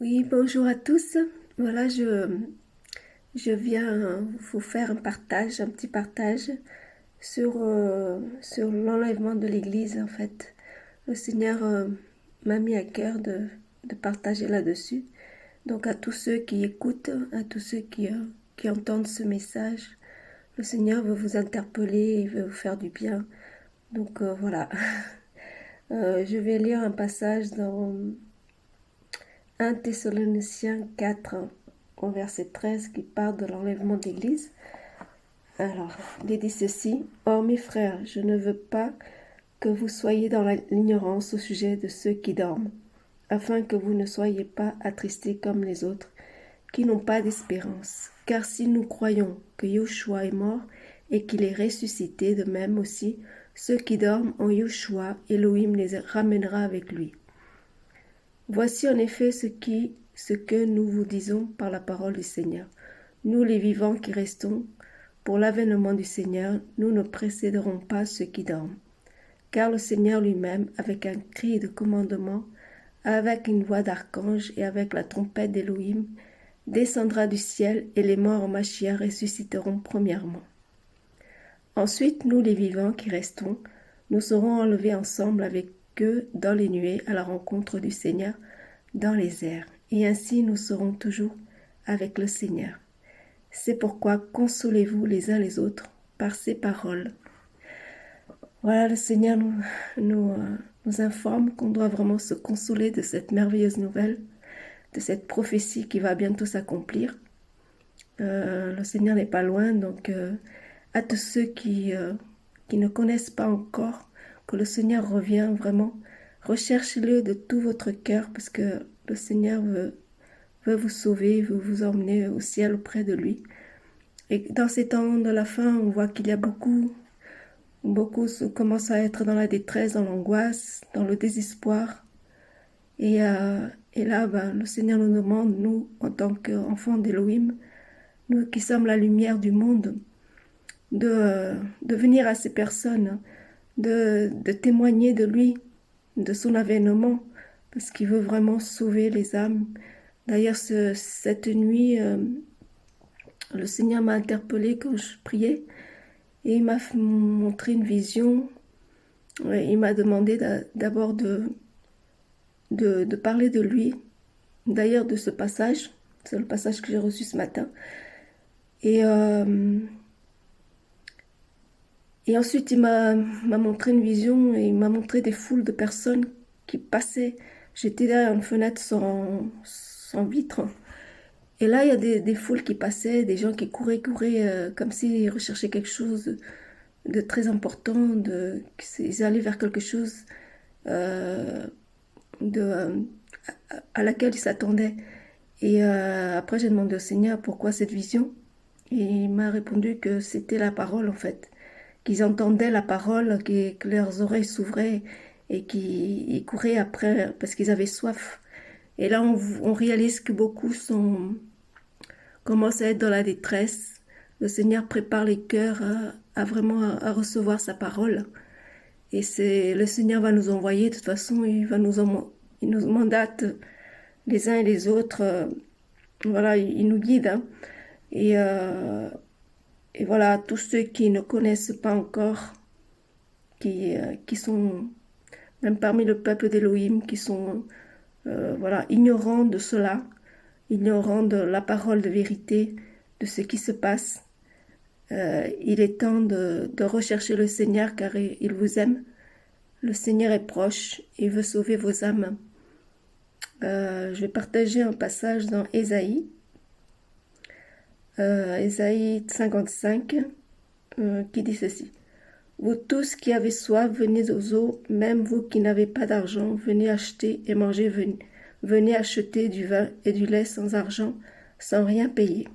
Oui, bonjour à tous. Voilà, je viens vous faire un petit partage sur l'enlèvement de l'Église, en fait. Le Seigneur m'a mis à cœur de partager là-dessus. Donc à tous ceux qui écoutent, à tous ceux qui entendent ce message, le Seigneur veut vous interpeller, il veut vous faire du bien. Donc voilà. Je vais lire un passage dans 1 Thessaloniciens 4, au verset 13, qui parle de l'enlèvement d'Église. Alors, il dit ceci: Or, mes frères, je ne veux pas que vous soyez dans l'ignorance au sujet de ceux qui dorment, afin que vous ne soyez pas attristés comme les autres, qui n'ont pas d'espérance. Car si nous croyons que Yeshua est mort et qu'il est ressuscité, de même aussi, ceux qui dorment en Yeshua, Elohim les ramènera avec lui. Voici en effet ce que nous vous disons par la parole du Seigneur. Nous les vivants qui restons, pour l'avènement du Seigneur, nous ne précéderons pas ceux qui dorment. Car le Seigneur lui-même, avec un cri de commandement, avec une voix d'archange et avec la trompette d'Élohim, descendra du ciel et les morts en Mashiach ressusciteront premièrement. Ensuite, nous les vivants qui restons, nous serons enlevés ensemble avec eux dans les nuées à la rencontre du Seigneur dans les airs, et ainsi nous serons toujours avec le Seigneur. C'est pourquoi consolez-vous les uns les autres par ces paroles. Voilà, le Seigneur nous informe qu'on doit vraiment se consoler de cette merveilleuse nouvelle, de cette prophétie qui va bientôt s'accomplir. Le Seigneur n'est pas loin, donc à tous ceux qui ne connaissent pas encore que le Seigneur revient vraiment, recherchez-le de tout votre cœur parce que le Seigneur veut vous sauver, veut vous emmener au ciel auprès de lui. Et dans ces temps de la fin, on voit qu'il y a beaucoup commencent à être dans la détresse, dans l'angoisse, dans le désespoir. Et là, le Seigneur nous demande, nous, en tant qu'enfants d'Élohim, nous qui sommes la lumière du monde, de venir à ces personnes, de témoigner de lui, de son avènement, parce qu'il veut vraiment sauver les âmes. D'ailleurs, cette nuit, le Seigneur m'a interpellée quand je priais et il m'a montré une vision. Il m'a demandé d'abord de parler de lui, d'ailleurs de ce passage. C'est le passage que j'ai reçu ce matin. Et ensuite, il m'a montré une vision et il m'a montré des foules de personnes qui passaient. J'étais derrière une fenêtre sans vitre. Et là, il y a des foules qui passaient, des gens qui couraient comme s'ils recherchaient quelque chose de très important, ils allaient vers quelque chose à laquelle ils s'attendaient. Et après, j'ai demandé au Seigneur pourquoi cette vision. Et il m'a répondu que c'était la parole, en fait. Qu'ils entendaient la parole, que leurs oreilles s'ouvraient et qu'ils couraient après parce qu'ils avaient soif. Et là, on réalise que beaucoup commencent à être dans la détresse. Le Seigneur prépare les cœurs à vraiment à recevoir sa parole. Et le Seigneur va nous envoyer, de toute façon, il nous mandate les uns et les autres. Voilà, il nous guide. Hein. Et voilà, tous ceux qui ne connaissent pas encore, qui sont même parmi le peuple d'Élohim, qui sont voilà, ignorants de cela, ignorants de la parole de vérité, de ce qui se passe. Il est temps de rechercher le Seigneur car il vous aime. Le Seigneur est proche, il veut sauver vos âmes. Je vais partager un passage dans Ésaïe. Ésaïe 55, qui dit ceci. Vous tous qui avez soif, venez aux eaux, même vous qui n'avez pas d'argent, venez acheter et manger, venez acheter du vin et du lait sans argent, sans rien payer.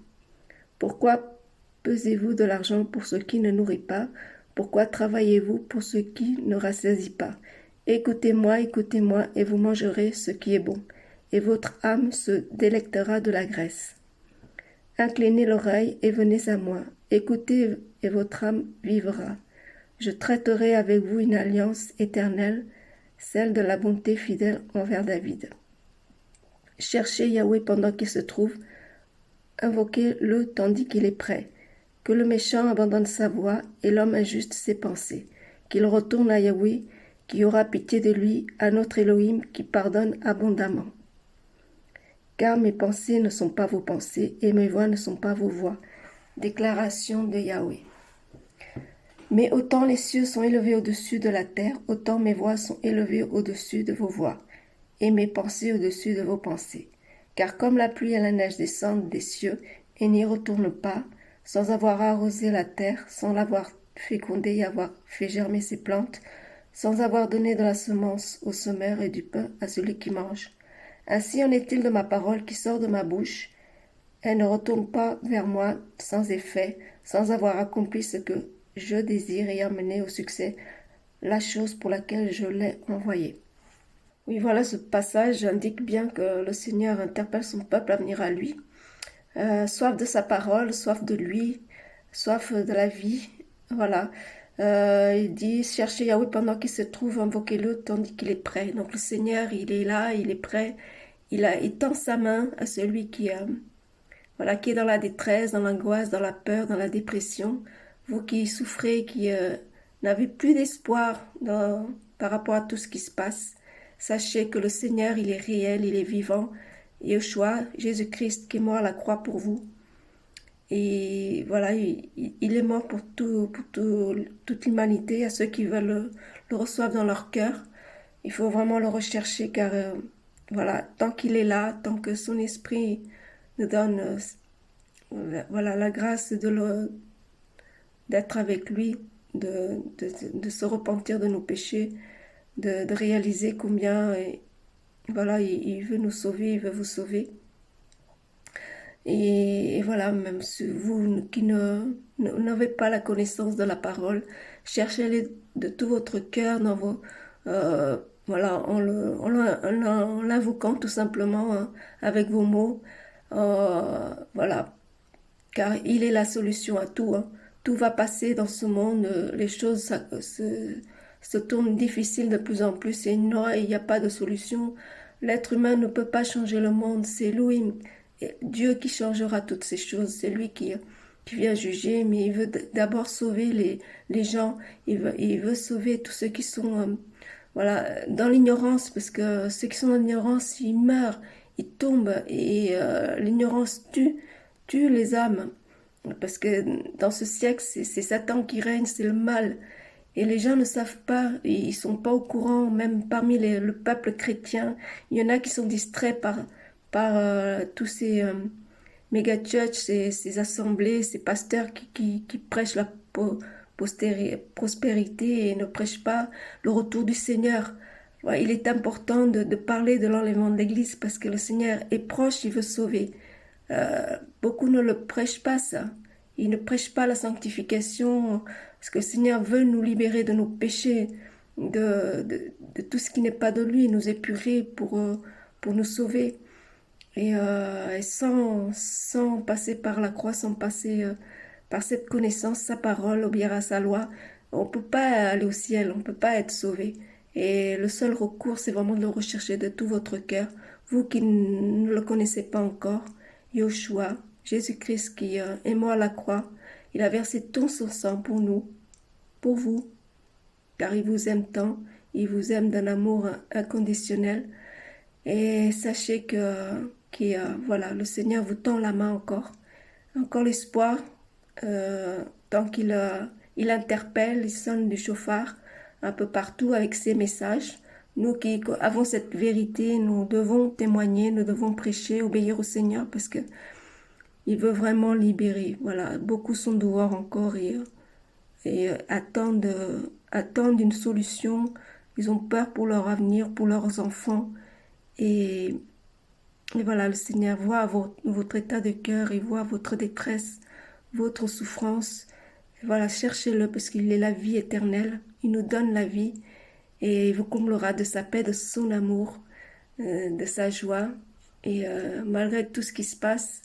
Pourquoi pesez-vous de l'argent pour ce qui ne nourrit pas? Pourquoi travaillez-vous pour ce qui ne rassasie pas? Écoutez-moi, écoutez-moi, et vous mangerez ce qui est bon, et votre âme se délectera de la graisse. Inclinez l'oreille et venez à moi. Écoutez et votre âme vivra. Je traiterai avec vous une alliance éternelle, celle de la bonté fidèle envers David. Cherchez Yahweh pendant qu'il se trouve, invoquez-le tandis qu'il est prêt. Que le méchant abandonne sa voie et l'homme injuste ses pensées. Qu'il retourne à Yahweh, qui aura pitié de lui, à notre Elohim qui pardonne abondamment. Car mes pensées ne sont pas vos pensées et mes voix ne sont pas vos voix. Déclaration de Yahweh. Mais autant les cieux sont élevés au-dessus de la terre, autant mes voix sont élevées au-dessus de vos voix, et mes pensées au-dessus de vos pensées. Car comme la pluie et la neige descendent des cieux et n'y retournent pas, sans avoir arrosé la terre, sans l'avoir fécondée et avoir fait germer ses plantes, sans avoir donné de la semence au semeur et du pain à celui qui mange. Ainsi en est-il de ma parole qui sort de ma bouche. Elle ne retourne pas vers moi sans effet, sans avoir accompli ce que je désire et amené au succès la chose pour laquelle je l'ai envoyée. Oui, voilà, ce passage indique bien que le Seigneur interpelle son peuple à venir à lui. Soif de sa parole, soif de lui, soif de la vie. Voilà. Il dit, cherchez Yahweh pendant qu'il se trouve, invoquez-le tandis qu'il est prêt. Donc le Seigneur, il est là, il est prêt. Il tend sa main à celui voilà, qui est dans la détresse, dans l'angoisse, dans la peur, dans la dépression. Vous qui souffrez, qui n'avez plus d'espoir par rapport à tout ce qui se passe, sachez que le Seigneur, il est réel, il est vivant. Yeshua, Jésus-Christ, qui est mort à la croix pour vous. Et voilà, il est mort pour toute l'humanité, à ceux qui veulent le reçoivent dans leur cœur. Il faut vraiment le rechercher car, voilà, tant qu'il est là, tant que son esprit nous donne voilà, la grâce d'être avec lui, de se repentir de nos péchés, de réaliser combien voilà, il veut nous sauver, il veut vous sauver. Et voilà, même si vous qui n'avez pas la connaissance de la parole, cherchez-les de tout votre cœur dans voilà, en l'invoquant tout simplement avec vos mots. Voilà, car il est la solution à tout. Hein. Tout va passer dans ce monde, les choses se tournent difficiles de plus en plus et non, il n'y a pas de solution. L'être humain ne peut pas changer le monde, c'est lui, Dieu qui changera toutes ces choses, c'est lui qui vient juger, mais il veut d'abord sauver les gens, il veut sauver tous ceux qui sont voilà, dans l'ignorance, parce que ceux qui sont dans l'ignorance, ils meurent, ils tombent, et l'ignorance tue les âmes. Parce que dans ce siècle, c'est Satan qui règne, c'est le mal. Et les gens ne savent pas, ils sont pas au courant, même parmi le peuple chrétien. Il y en a qui sont distraits par tous ces méga-church, ces assemblées, ces pasteurs qui prêchent la prospérité et ne prêchent pas le retour du Seigneur. Ouais, il est important de parler de l'enlèvement de l'Église parce que le Seigneur est proche, il veut sauver. Beaucoup ne le prêchent pas ça. Ils ne prêchent pas la sanctification parce que le Seigneur veut nous libérer de nos péchés, de tout ce qui n'est pas de lui, nous épurer pour nous sauver. Et sans passer par la croix, sans passer par cette connaissance, sa parole, obéir à sa loi, on ne peut pas aller au ciel, on ne peut pas être sauvé. Et le seul recours, c'est vraiment de le rechercher de tout votre cœur. Vous qui ne le connaissez pas encore, Yoshua, Jésus-Christ qui est mort à la croix, il a versé tout son sang pour nous, pour vous, car il vous aime tant, il vous aime d'un amour inconditionnel. Et sachez voilà, le Seigneur vous tend la main encore l'espoir, tant il interpelle, il sonne du chauffard un peu partout avec ses messages. Nous qui avons cette vérité, nous devons témoigner, nous devons prêcher, obéir au Seigneur parce que il veut vraiment libérer. Voilà, beaucoup sont dehors encore et attendent une solution. Ils ont peur pour leur avenir, pour leurs enfants. Et voilà, le Seigneur voit votre état de cœur, il voit votre détresse, votre souffrance. Et voilà, cherchez-le parce qu'il est la vie éternelle. Il nous donne la vie et il vous comblera de sa paix, de son amour, de sa joie. Et malgré tout ce qui se passe,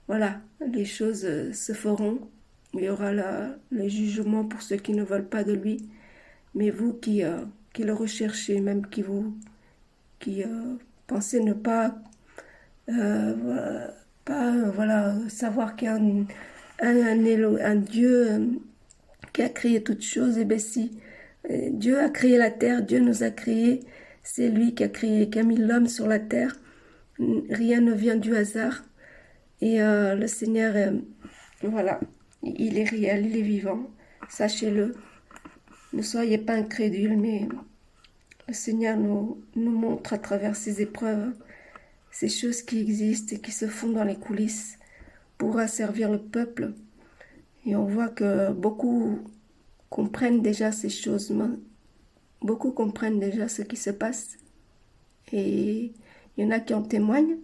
voilà, les choses se feront. Il y aura le jugement pour ceux qui ne veulent pas de lui. Mais vous qui le recherchez, même qui pensez ne pas Pas voilà, savoir qu'il y a un Dieu qui a créé toutes choses. Et bien si Dieu a créé la terre, Dieu nous a créés, c'est lui qui a créé, qui a mis l'homme sur la terre. Rien ne vient du hasard. Et le Seigneur, voilà, il est réel, il est vivant. Sachez-le. Ne soyez pas incrédules, mais le Seigneur nous montre à travers ces épreuves, ces choses qui existent et qui se font dans les coulisses pour asservir le peuple. Et on voit que beaucoup comprennent déjà ces choses, beaucoup comprennent déjà ce qui se passe. Et il y en a qui en témoignent.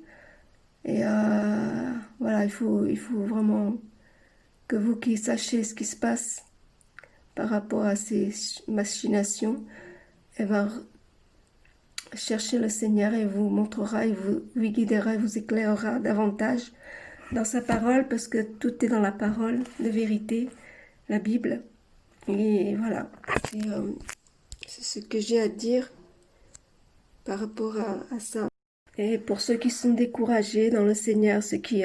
Et voilà, il faut vraiment que vous qui sachiez ce qui se passe par rapport à ces machinations, et ben, cherchez le Seigneur et vous montrera, et vous guidera, et vous éclairera davantage dans sa parole, parce que tout est dans la parole de vérité, la Bible. Et voilà, c'est ce que j'ai à dire par rapport à ça. Et pour ceux qui sont découragés dans le Seigneur, ceux qui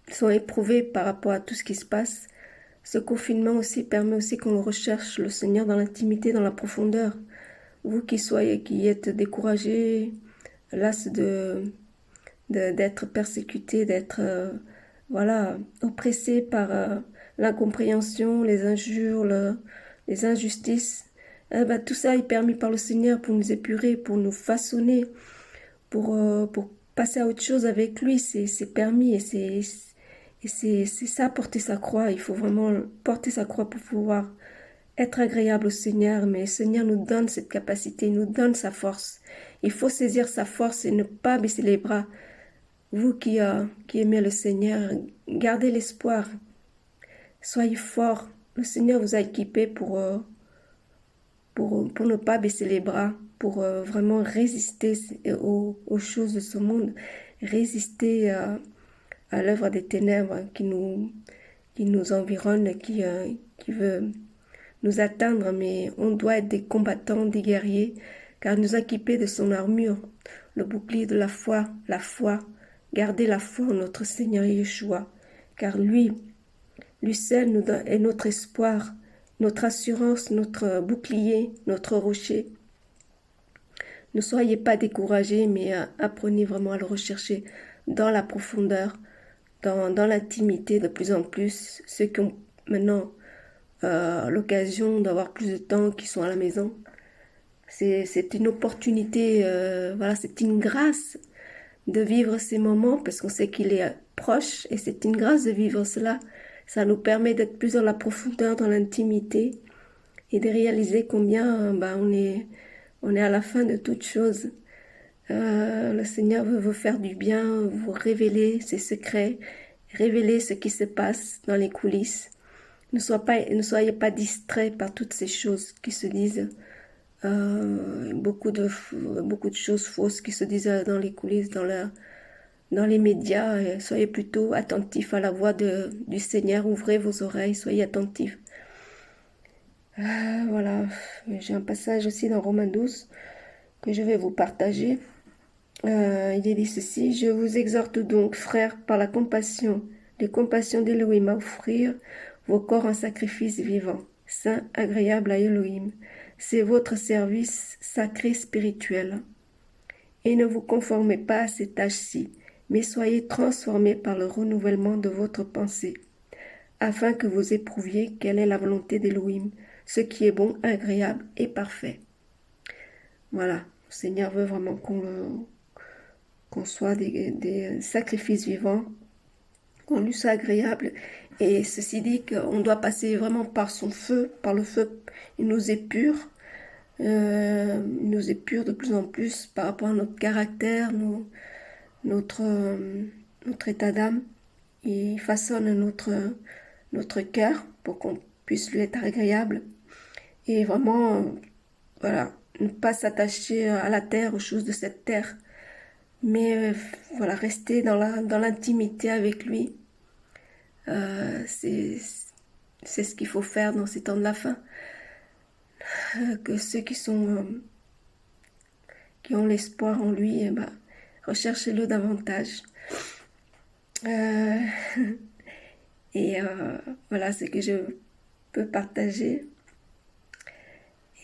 sont éprouvés par rapport à tout ce qui se passe, ce confinement aussi permet aussi qu'on recherche le Seigneur dans l'intimité, dans la profondeur. Vous qui êtes découragés, las d'être persécutés, d'être voilà, oppressés par l'incompréhension, les injures, les injustices, tout ça est permis par le Seigneur pour nous épurer, pour nous façonner, pour passer à autre chose avec lui. C'est permis et c'est ça, porter sa croix. Il faut vraiment porter sa croix pour pouvoir être agréable au Seigneur, mais le Seigneur nous donne cette capacité, il nous donne sa force. Il faut saisir sa force et ne pas baisser les bras. Vous qui aimez le Seigneur, gardez l'espoir, soyez forts. Le Seigneur vous a équipé pour ne pas baisser les bras, pour vraiment résister aux choses de ce monde, résister à l'œuvre des ténèbres qui nous environne, qui veut nous atteindre, mais on doit être des combattants, des guerriers, car nous équiper de son armure, le bouclier de la foi, garder la foi en notre Seigneur Yeshua, car lui seul est notre espoir, notre assurance, notre bouclier, notre rocher. Ne soyez pas découragés, mais apprenez vraiment à le rechercher dans la profondeur, dans l'intimité de plus en plus. Ceux qui ont maintenant l'occasion d'avoir plus de temps, qui sont à la maison, c'est une opportunité, voilà, c'est une grâce de vivre ces moments parce qu'on sait qu'il est proche et c'est une grâce de vivre cela. Ça nous permet d'être plus dans la profondeur, dans l'intimité et de réaliser combien on est à la fin de toute chose. Le Seigneur veut vous faire du bien, vous révéler ses secrets, révéler ce qui se passe dans les coulisses. Ne soyez pas distraits par toutes ces choses qui se disent, beaucoup de choses fausses qui se disent dans les coulisses, dans les médias. Et soyez plutôt attentifs à la voix du Seigneur. Ouvrez vos oreilles, soyez attentifs. Voilà, j'ai un passage aussi dans Romains 12 que je vais vous partager. Il est dit ceci: je vous exhorte donc, frères, par la compassion, les compassions d'Élohim, à offrir vos corps en sacrifice vivant, saint, agréable à Elohim. C'est votre service sacré spirituel. Et ne vous conformez pas à cet âge-ci, mais soyez transformés par le renouvellement de votre pensée, afin que vous éprouviez quelle est la volonté d'Élohim, ce qui est bon, agréable et parfait. Voilà, le Seigneur veut vraiment qu'on soit des sacrifices vivants, qu'on lui soit agréable. Et ceci dit qu'on doit passer vraiment par son feu, par le feu. Il nous épure, de plus en plus par rapport à notre caractère, notre état d'âme. Il façonne notre cœur pour qu'on puisse lui être agréable. Et vraiment, voilà, ne pas s'attacher à la terre, aux choses de cette terre, mais voilà, rester dans l'intimité avec lui. C'est ce qu'il faut faire dans ces temps de la fin. Que ceux qui ont l'espoir en lui, eh ben, recherchez-le davantage. Euh, et voilà ce que je peux partager.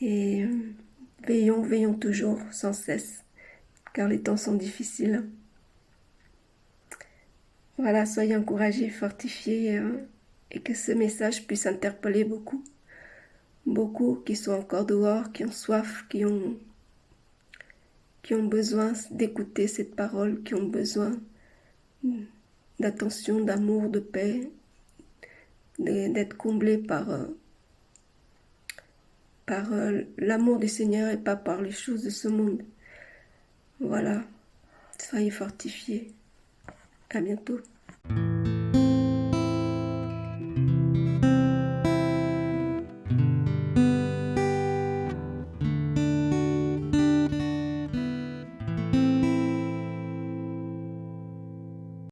Et veillons toujours, sans cesse, car les temps sont difficiles. Voilà, soyez encouragés, fortifiés, et que ce message puisse interpeller beaucoup. Beaucoup qui sont encore dehors, qui ont soif, qui ont besoin d'écouter cette parole, qui ont besoin d'attention, d'amour, de paix, d'être comblés par l'amour du Seigneur et pas par les choses de ce monde. Voilà, soyez fortifiés. À bientôt.